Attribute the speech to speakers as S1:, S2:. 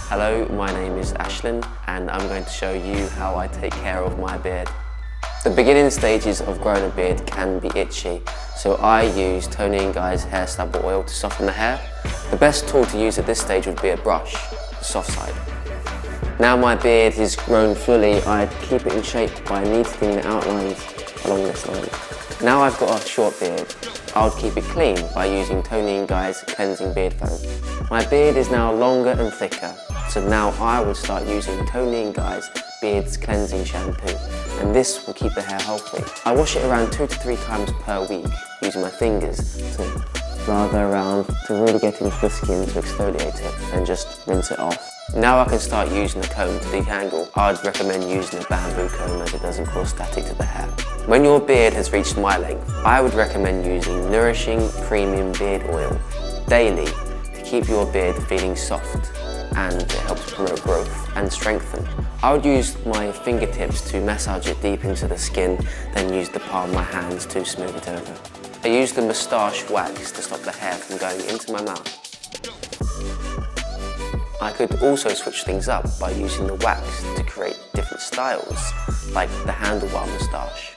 S1: Hello, my name is Ashlyn and I'm going to show you how I take care of my beard. The beginning stages of growing a beard can be itchy, so I use TONI&GUY's Hair Stubble Oil to soften the hair. The best tool to use at this stage would be a brush, the soft side. Now my beard is grown fully, I'd keep it in shape by neatening the outlines along this line. Now I've got a short beard, I would keep it clean by using TONI&GUY's Cleansing Beard Foam. My beard is now longer and thicker, so now I would start using TONI&GUY's Beard Cleansing Shampoo, and this will keep the hair healthy. I wash it around 2 to 3 times per week using my fingers to lather around to really get into the skin to exfoliate it and just rinse it off. Now I can start using a comb to detangle. I'd recommend using a bamboo comb as it doesn't cause static to the hair. When your beard has reached my length, I would recommend using Nourishing Premium Beard Oil daily to keep your beard feeling soft, and it helps promote growth and strengthen. I would use my fingertips to massage it deep into the skin, then use the palm of my hands to smooth it over. I use the moustache wax to stop the hair from going into my mouth. I could also switch things up by using the wax to create different styles, like the handlebar moustache.